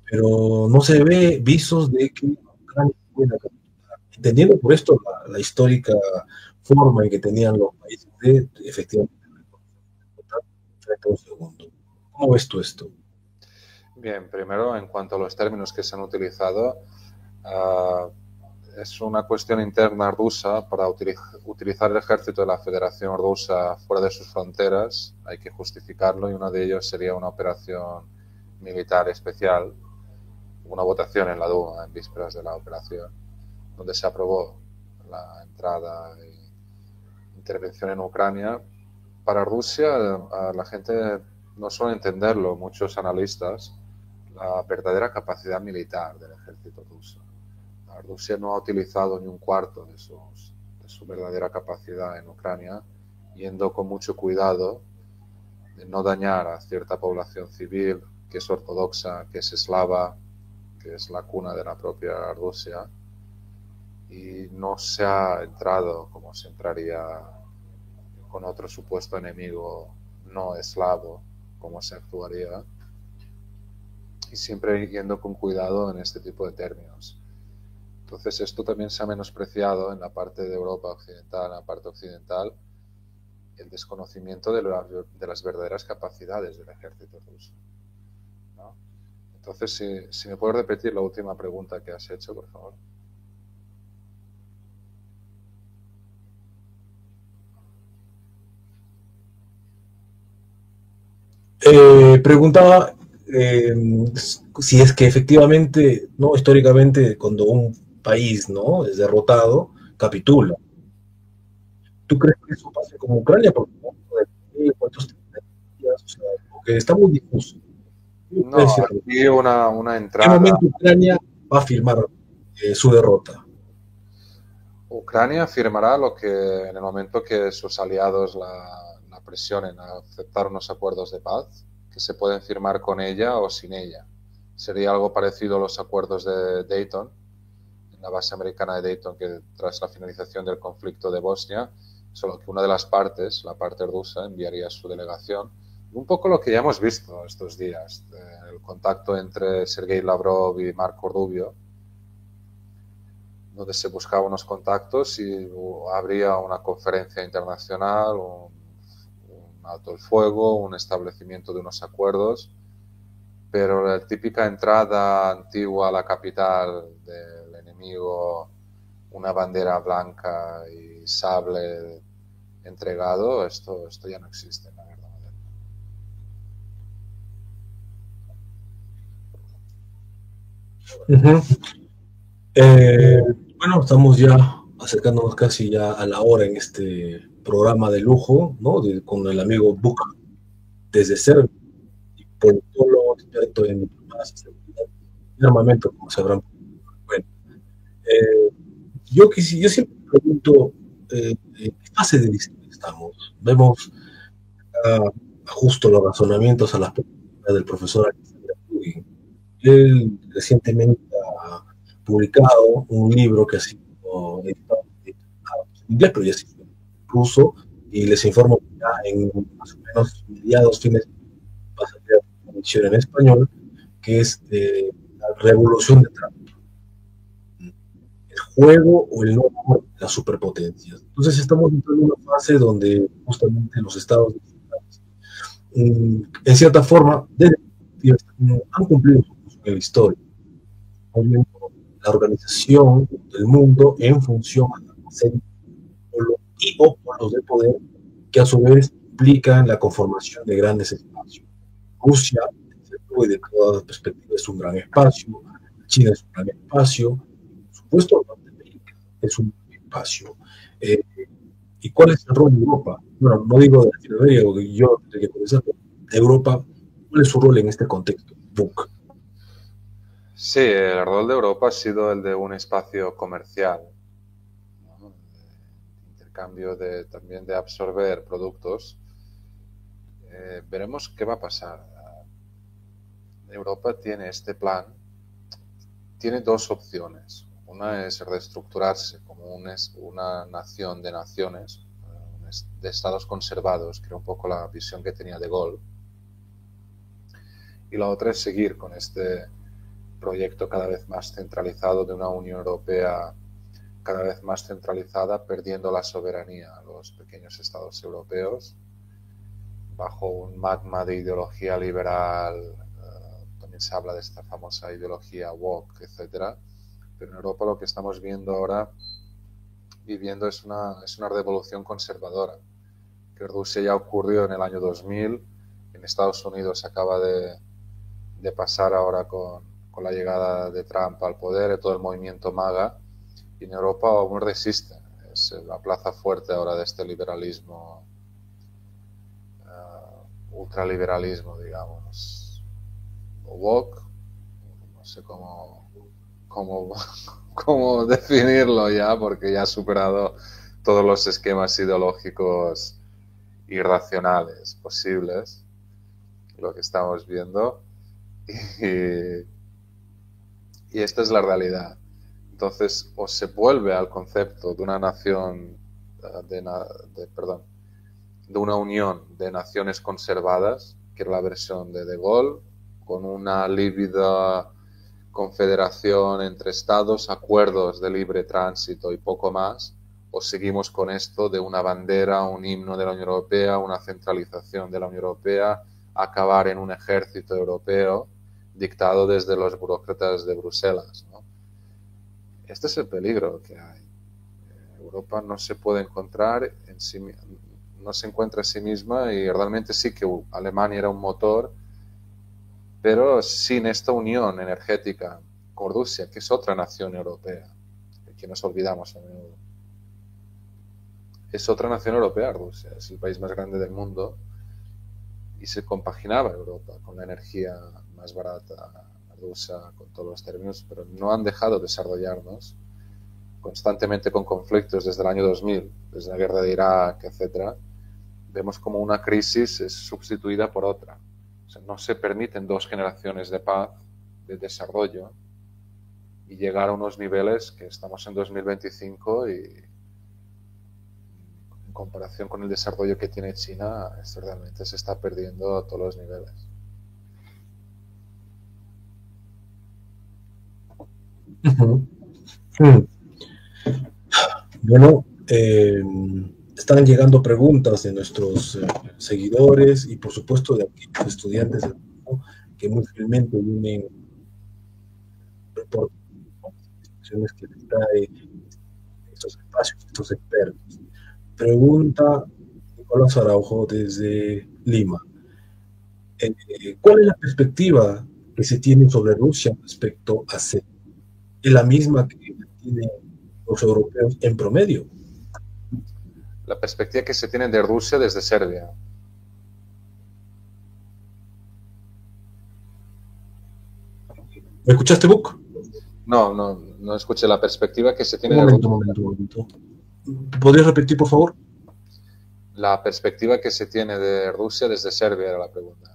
pero no se ve visos de que Ucrania pueda capitular. Entendiendo por esto la histórica forma en que tenían los países de efectivamente frente a un segundo. ¿Cómo ves tú esto? Bien, primero, en cuanto a los términos que se han utilizado, uh, es una cuestión interna rusa para utilizar el ejército de la Federación Rusa fuera de sus fronteras. Hay que justificarlo y uno de ellos sería una operación militar especial, una votación en la Duma en vísperas de la operación. donde se aprobó la entrada e intervención en Ucrania, para Rusia la gente no suele entenderlo, muchos analistas, la verdadera capacidad militar del ejército ruso. Rusia no ha utilizado ni un cuarto de su verdadera capacidad en Ucrania, yendo con mucho cuidado de no dañar a cierta población civil que es ortodoxa, que es eslava, que es la cuna de la propia Rusia, y no se ha entrado como se entraría con otro supuesto enemigo no eslavo, como se actuaría, y siempre yendo con cuidado en este tipo de términos. Entonces esto también se ha menospreciado en la parte de Europa occidental, en la parte occidental, el desconocimiento de las verdaderas capacidades del ejército ruso, ¿no? Entonces, si me puedes repetir la última pregunta que has hecho, por favor. Preguntaba si es que efectivamente, no, históricamente, cuando un país, ¿no?, es derrotado, capitula. ¿Tú crees que eso pase como Ucrania? Porque ¿cuántos días? O sea, porque está muy difuso. No, aquí una ¿En qué entrada. momento Ucrania va a firmar su derrota? Ucrania firmará lo que en el momento que sus aliados la presionen a aceptar unos acuerdos de paz, que se pueden firmar con ella o sin ella. Sería algo parecido a los acuerdos de Dayton, en la base americana de Dayton, que tras la finalización del conflicto de Bosnia, solo que una de las partes, la parte rusa, enviaría su delegación. Un poco lo que ya hemos visto estos días, el contacto entre Sergei Lavrov y Marco Rubio, donde se buscaban unos contactos y habría una conferencia internacional, un alto el fuego, un establecimiento de unos acuerdos, pero la típica entrada antigua a la capital del enemigo, una bandera blanca y sable entregado, esto ya no existe en la guerra moderna. Bueno, estamos ya acercándonos casi ya a la hora en este programa de lujo, ¿no? Con el amigo Buc desde Serbia, politólogo, experto en diplomacia, seguridad y armamento, como sabrán. Bueno, eh, yo siempre me pregunto en qué fase de la historia estamos. Vemos ajusto los razonamientos a las preguntas del profesor Alexander Tugin. Él recientemente ha publicado un libro que ha sido editado en inglés, pero ya se hizo en ruso, y les informo que ya en más o menos mediados, fines, va a salir una edición en español, que es La Revolución de Trump, el juego o el no juego de las superpotencias. Entonces estamos entrando en una fase donde justamente los estados en cierta forma, han cumplido su función en la historia, la organización del mundo en función a la serie y o polos de poder que a su vez implican la conformación de grandes espacios. Rusia, desde todas las perspectivas, es un gran espacio, China es un gran espacio, por supuesto, Norteamérica es un gran espacio. Eh, ¿Y cuál es el rol de Europa? Bueno, no digo de Latinoamérica, porque yo tengo que comenzar, pero de Europa, ¿cuál es su rol en este contexto? Book. Sí, el rol de Europa ha sido el de un espacio comercial, ¿no? De intercambio también de absorber productos. Veremos qué va a pasar. Europa tiene este plan, tiene dos opciones. Una es reestructurarse como una nación de naciones, de estados conservados, que era un poco la visión que tenía De Gaulle. Y la otra es seguir con este proyecto cada vez más centralizado de una Unión Europea cada vez más centralizada, perdiendo la soberanía a los pequeños estados europeos, bajo un magma de ideología liberal. También se habla de esta famosa ideología woke, etcétera. Pero en Europa lo que estamos viendo ahora, viviendo, es una revolución conservadora, que en Rusia ya ocurrió en el año 2000, en Estados Unidos acaba de pasar ahora con la llegada de Trump al poder, de todo el movimiento MAGA, y en Europa aún resiste. Es la plaza fuerte ahora de este liberalismo, ultraliberalismo, digamos, o woke, no sé cómo, cómo definirlo ya, porque ya ha superado todos los esquemas ideológicos irracionales posibles, lo que estamos viendo, y esta es la realidad. Entonces, o se vuelve al concepto de una nación, de una unión de naciones conservadas, que era la versión de Gaulle, con una lívida confederación entre estados, acuerdos de libre tránsito y poco más, o seguimos con esto de una bandera, un himno de la Unión Europea, una centralización de la Unión Europea, acabar en un ejército europeo dictado desde los burócratas de Bruselas, ¿no? Este es el peligro que hay. Europa no se puede encontrar en sí, no se encuentra a sí misma, y realmente sí que Alemania era un motor, pero sin esta unión energética con Rusia, que es otra nación europea, que nos olvidamos a menudo. Es otra nación europea, Rusia, es el país más grande del mundo, y se compaginaba Europa con la energía más barata rusa, con todos los términos, pero no han dejado de desarrollarnos constantemente con conflictos desde el año 2000, desde la guerra de Irak, etc. Vemos como una crisis es sustituida por otra. O sea, no se permiten dos generaciones de paz, de desarrollo, y llegar a unos niveles que estamos en 2025 y en comparación con el desarrollo que tiene China, esto realmente se está perdiendo a todos los niveles. Bueno, están llegando preguntas de nuestros seguidores y por supuesto de aquellos estudiantes que muy fielmente vienen reportes que les trae estos espacios, estos expertos. Pregunta Nicolás Araujo desde Lima. ¿Cuál es la perspectiva que se tiene sobre Rusia respecto a Serbia? ¿Es la misma que tienen los europeos en promedio? La perspectiva que se tiene de Rusia desde Serbia. ¿Me escuchaste, Buc? No escuché la perspectiva que se tiene Un de momento. ¿Podrías repetir, por favor? La perspectiva que se tiene de Rusia desde Serbia era la pregunta.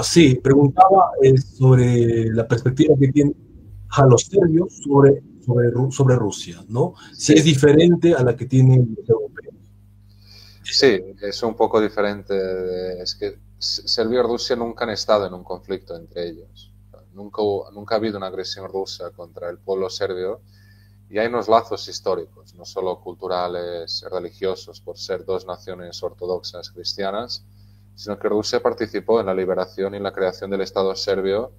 Sí, preguntaba sobre la perspectiva que tienen los serbios sobre Rusia, ¿no? Si es diferente a la que tienen los europeos. Sí, es un poco diferente. Es que Serbia y Rusia nunca han estado en un conflicto entre ellos. Nunca ha habido una agresión rusa contra el pueblo serbio, y hay unos lazos históricos, no solo culturales, religiosos, por ser dos naciones ortodoxas cristianas, sino que Rusia participó en la liberación y la creación del Estado serbio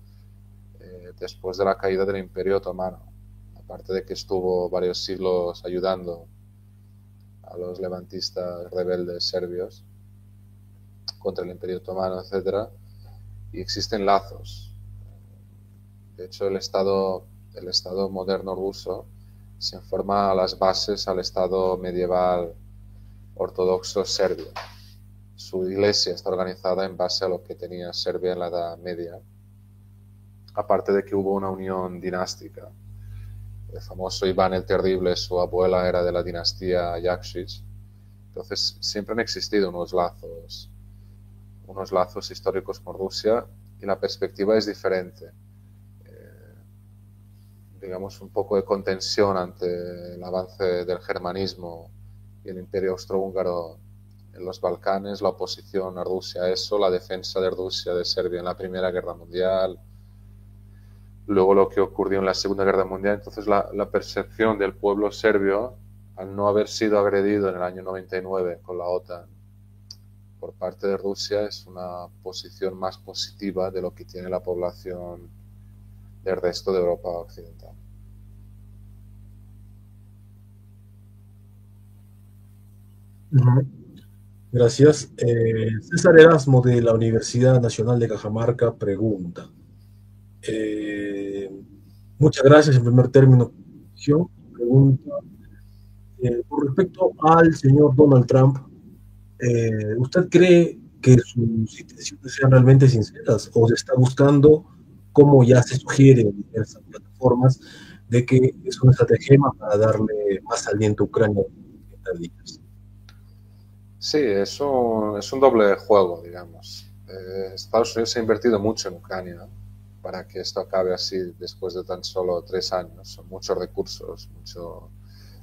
después de la caída del Imperio Otomano. Aparte de que estuvo varios siglos ayudando a los levantistas rebeldes serbios contra el Imperio Otomano, etc. Y existen lazos. De hecho, el Estado moderno ruso se forma a las bases al Estado medieval ortodoxo serbio. Su iglesia está organizada en base a lo que tenía Serbia en la Edad Media, aparte de que hubo una unión dinástica. El famoso Iván el Terrible, su abuela era de la dinastía Yaxchis. Entonces siempre han existido unos lazos históricos con Rusia, y la perspectiva es diferente. Digamos, un poco de contención ante el avance del germanismo y el imperio austrohúngaro en los Balcanes, la oposición a Rusia a eso, la defensa de Rusia de Serbia en la Primera Guerra Mundial, luego lo que ocurrió en la Segunda Guerra Mundial. Entonces la percepción del pueblo serbio, al no haber sido agredido en el año 99 con la OTAN por parte de Rusia, es una posición más positiva de lo que tiene la población del resto de Europa occidental. Gracias. César Erasmo de la Universidad Nacional de Cajamarca pregunta. Muchas gracias. En primer término, pregunta con respecto al señor Donald Trump. ¿Usted cree que sus intenciones sean realmente sinceras o se está buscando, como ya se sugiere en diversas plataformas, de que es una estratagema para darle más aliento a Ucrania en 30 días? Sí, es un doble juego, digamos. Estados Unidos ha invertido mucho en Ucrania para que esto acabe así después de tan solo 3 años. Son muchos recursos, mucho...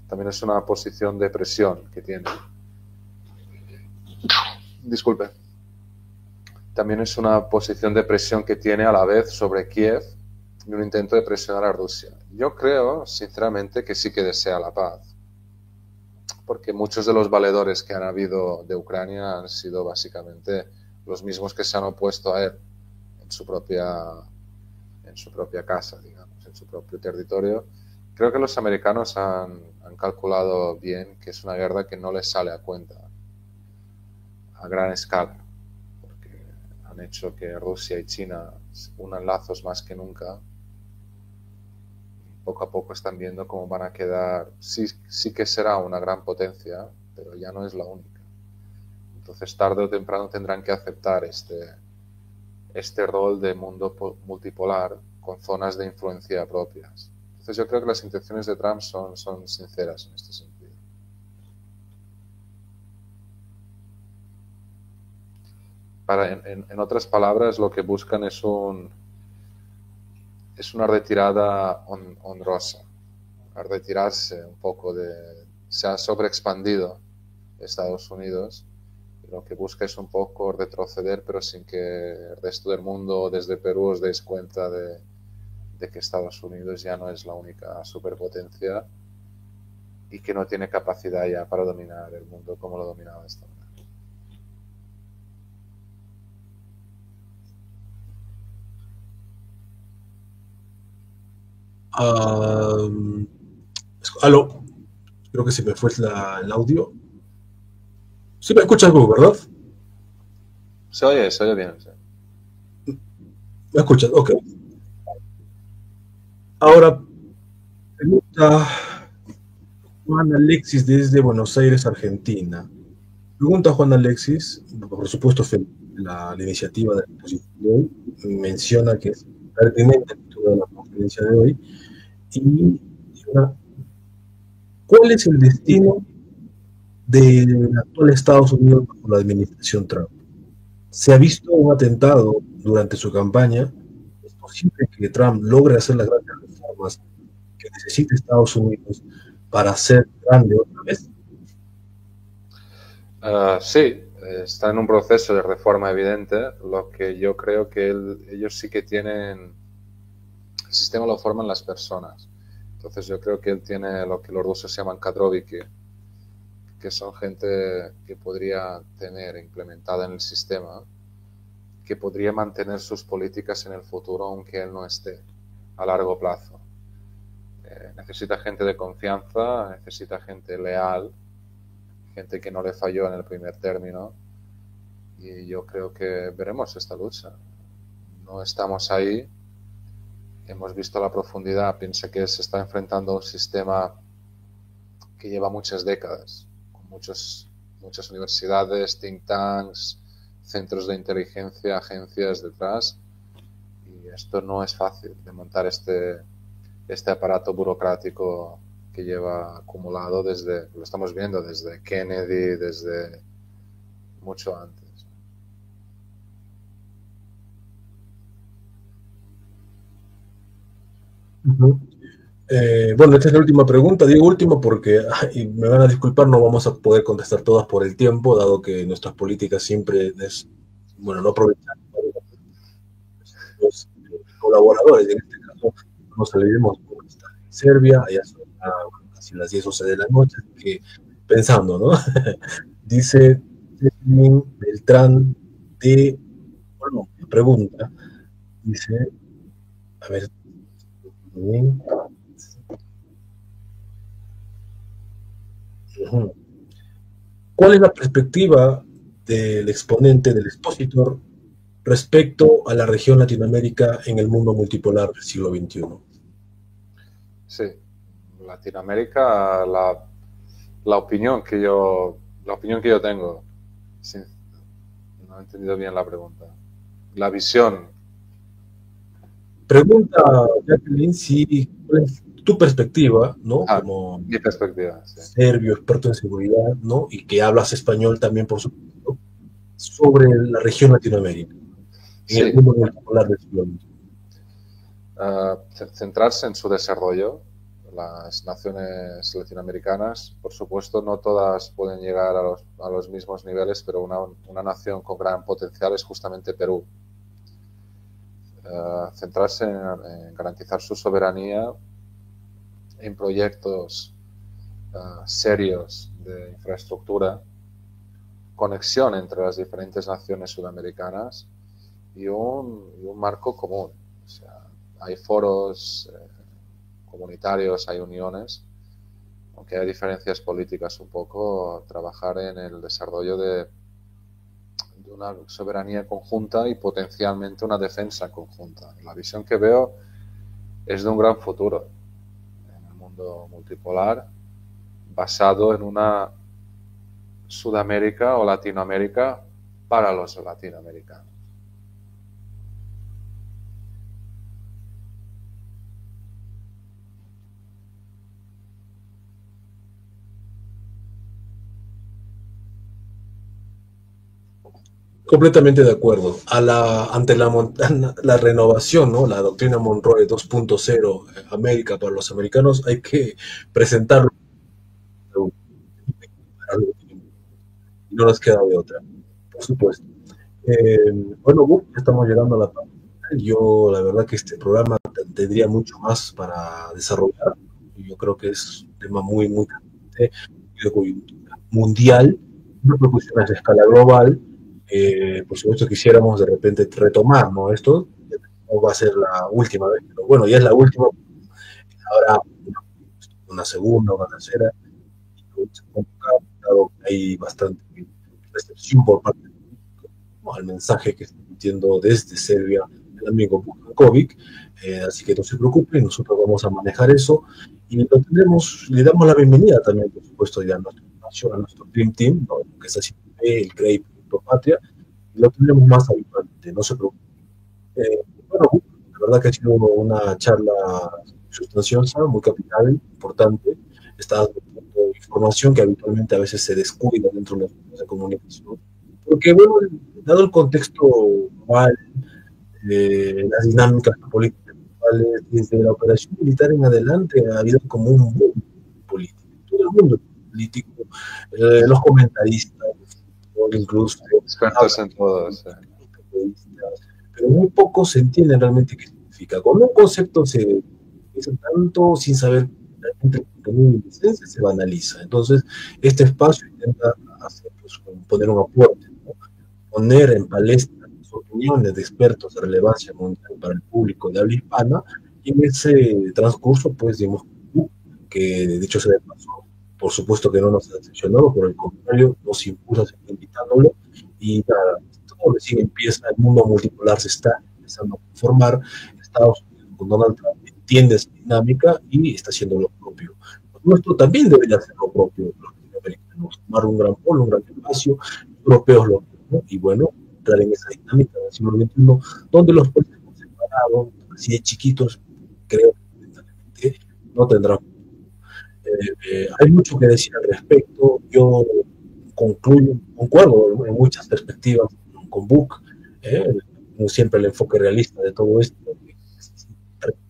También es una posición de presión que tiene. Disculpe. También es una posición de presión que tiene a la vez sobre Kiev y un intento de presionar a Rusia. Yo creo, sinceramente, que sí que desea la paz, porque muchos de los valedores que han habido de Ucrania han sido básicamente los mismos que se han opuesto a él en su propia casa, digamos, en su propio territorio. Creo que los americanos han calculado bien que es una guerra que no les sale a cuenta a gran escala, porque han hecho que Rusia y China unan lazos más que nunca. Poco a poco están viendo cómo van a quedar. Sí que será una gran potencia, pero ya no es la única. Entonces, tarde o temprano tendrán que aceptar este rol de mundo multipolar con zonas de influencia propias. Entonces, yo creo que las intenciones de Trump son sinceras en este sentido. En otras palabras, lo que buscan es una retirada honrosa, a retirarse un poco de... Se ha sobreexpandido Estados Unidos y lo que busca es un poco retroceder, pero sin que el resto del mundo, desde Perú, os deis cuenta de que Estados Unidos ya no es la única superpotencia y que no tiene capacidad ya para dominar el mundo como lo dominaba hasta ahora. Aló, creo que se me fue el audio. Sí me escuchas, Gus, ¿verdad? Se oye bien. Sí. ¿Me escuchas? Ok. Ahora, pregunta Juan Alexis desde Buenos Aires, Argentina. Pregunta Juan Alexis, por supuesto, la iniciativa de la exposición de hoy menciona que es pertinente el título de la conferencia de hoy. Y ¿cuál es el destino del actual Estados Unidos bajo la administración Trump? Se ha visto un atentado durante su campaña. ¿Es posible que Trump logre hacer las grandes reformas que necesita Estados Unidos para ser grande otra vez? Sí, está en un proceso de reforma evidente. Lo que yo creo que ellos sí que tienen... El sistema lo forman las personas. Entonces yo creo que él tiene lo que los rusos llaman kadroviki, que son gente que podría tener implementada en el sistema, que podría mantener sus políticas en el futuro aunque él no esté a largo plazo. Necesita gente de confianza, necesita gente leal, gente que no le falló en el primer término, y yo creo que veremos esta lucha. No estamos ahí, hemos visto la profundidad. Piensa que se está enfrentando a un sistema que lleva muchas décadas, con muchas universidades, think tanks, centros de inteligencia, agencias detrás, y esto no es fácil de montar este aparato burocrático que lleva acumulado lo estamos viendo desde Kennedy, desde mucho antes. Bueno, esta es la última pregunta. Digo última porque, y me van a disculpar, no vamos a poder contestar todas por el tiempo, dado que nuestras políticas siempre es, bueno, no aprovechar los colaboradores. En este caso, nos olvidemos cómo está en Serbia, allá son casi las 10 o 11 de la noche, así que pensando, ¿no? Dice Beltrán de, bueno, pregunta, dice, a ver, bien. ¿Cuál es la perspectiva del exponente, del expositor, respecto a la región Latinoamérica en el mundo multipolar del siglo XXI? Sí, Latinoamérica, la opinión que yo tengo, sí, no he entendido bien la pregunta. La visión. Pregunta, Jacqueline, si cuál es tu perspectiva, ¿no? Ah, Como mi perspectiva, sí. serbio, experto en seguridad, ¿no? Y que hablas español también, por supuesto, sobre la región Latinoamérica, en el Sí, mundo multipolar del siglo XX. Centrarse en su desarrollo. Las naciones latinoamericanas, por supuesto, no todas pueden llegar a los mismos niveles, pero una nación con gran potencial es justamente Perú. Centrarse en garantizar su soberanía en proyectos serios de infraestructura, conexión entre las diferentes naciones sudamericanas y un marco común. O sea, hay foros comunitarios, hay uniones, aunque hay diferencias políticas un poco, trabajar en el desarrollo de una soberanía conjunta y potencialmente una defensa conjunta. La visión que veo es de un gran futuro en el mundo multipolar basado en una Sudamérica o Latinoamérica para los latinoamericanos. Completamente de acuerdo. Ante la renovación, ¿no? La doctrina Monroe 2.0, América para los americanos, hay que presentarlo y no nos queda de otra, por supuesto. Bueno, ya estamos llegando a la parte final. Yo, la verdad que este programa tendría mucho más para desarrollar. Yo creo que es un tema muy, muy caliente, de coyuntura mundial, una repercusión a escala global. Por supuesto, quisiéramos de repente retomar, ¿no? Esto no va a ser la última vez, pero bueno, ya es la última. Ahora una segunda, una tercera. Hay bastante recepción por parte del público, ¿no? Al mensaje que está emitiendo desde Serbia el amigo Vukankovic. Así que no se preocupen, nosotros vamos a manejar eso y lo tendremos, le damos la bienvenida también, por supuesto, ya a nuestro espacio, a nuestro Dream Team, ¿no? Que es así, el Grey Patria, y lo tendremos más habitualmente, no se preocupen. Bueno, la verdad que ha sido una charla sustanciosa, muy capital, importante. Está dando información que habitualmente a veces se descuida dentro de los medios de comunicación. Porque, bueno, dado el contexto global, las dinámicas políticas globales, desde la operación militar en adelante ha habido como un boom político. Todo el mundo es político, los comentaristas, incluso Expertos en todo. Sí. Pero muy poco se entiende realmente qué significa. Cuando un concepto se dice tanto sin saber realmente el contenido y licencia, se banaliza. Entonces, este espacio intenta hacer, pues, poner un aporte, ¿no? Poner en palestra las opiniones de expertos de relevancia mundial para el público de habla hispana, y en ese transcurso, pues, dimos que, dicho sea de paso, por supuesto que no nos ha decepcionado, por el contrario, nos impulsa a seguir invitándolo, y nada, todo recién empieza, el mundo multipolar se está empezando a conformar, Estados Unidos con Donald Trump entiende esa dinámica y está haciendo lo propio. Lo nuestro también debería hacer lo propio, los latinoamericanos, tomar un gran polo, un gran espacio, los europeos lo mismo, y bueno, entrar en esa dinámica del siglo XXI, donde los países separados, así de chiquitos, creo que no tendrán. Hay mucho que decir al respecto. Yo concuerdo en muchas perspectivas con Book, como siempre el enfoque realista de todo esto,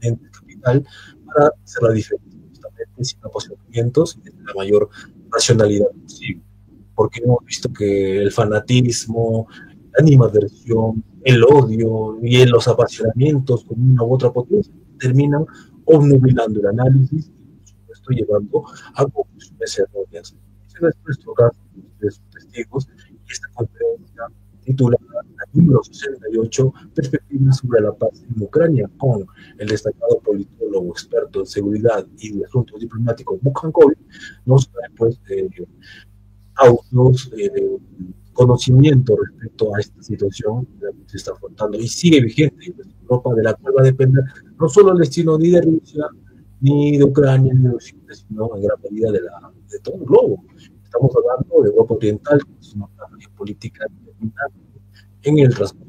es capital para hacer la diferencia, justamente sin apasionamientos y de la mayor racionalidad posible. Porque hemos visto que el fanatismo, la animadversión, el odio y los apasionamientos con una u otra potencia terminan obnubilando el análisis y, por supuesto, llevando a conclusiones erróneas. Ese es nuestro caso de sus testigos, y esta conferencia titulada la número 68, Perspectivas sobre la paz en Ucrania, con el destacado politólogo experto en seguridad y de asuntos diplomáticos Vukankovic, nos trae pues autos, conocimiento respecto a esta situación que se está afrontando y sigue vigente en Europa, de la cual va a depender no solo el destino ni de Rusia ni de Ucrania ni de Occidente, sino en gran medida de todo el globo. Estamos hablando de Europa Oriental, que es una política determinante en el transporte.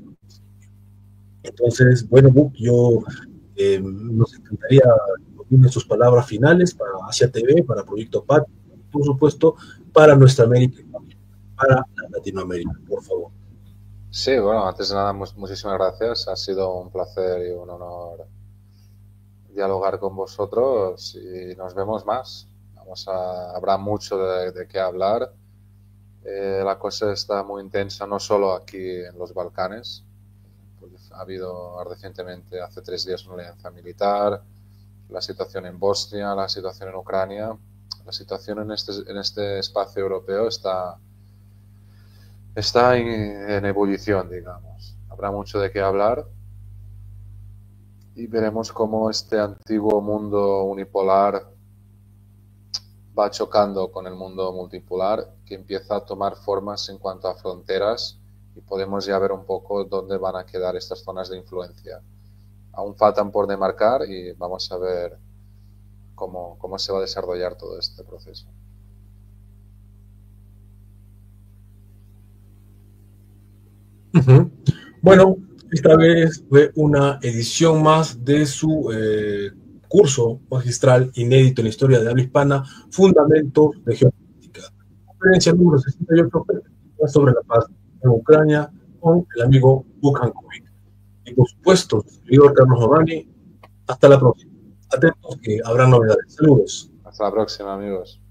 Entonces, bueno, Buck, yo nos encantaría que sus palabras finales para Asia TV, para Proyecto PAT, por supuesto, para nuestra América, para Latinoamérica, por favor. Sí, bueno, antes de nada, muchísimas gracias. Ha sido un placer y un honor dialogar con vosotros y nos vemos más. Habrá mucho de qué hablar. La cosa está muy intensa, no solo aquí en los Balcanes. Pues ha habido recientemente, hace 3 días, una alianza militar, la situación en Bosnia, la situación en Ucrania. La situación en este espacio europeo está en ebullición, digamos. Habrá mucho de qué hablar y veremos cómo este antiguo mundo unipolar va chocando con el mundo multipolar, que empieza a tomar formas en cuanto a fronteras, y podemos ya ver un poco dónde van a quedar estas zonas de influencia. Aún faltan por demarcar y vamos a ver cómo se va a desarrollar todo este proceso. Bueno, esta vez fue una edición más de su curso magistral inédito en la historia de habla hispana, Fundamentos de Geopolítica. Conferencia número 68, sobre la paz en Ucrania, con el amigo Bukhan Kovic. Y por supuesto, su servidor Carlos Giovanni. Hasta la próxima. Atentos que habrá novedades. Saludos. Hasta la próxima, amigos.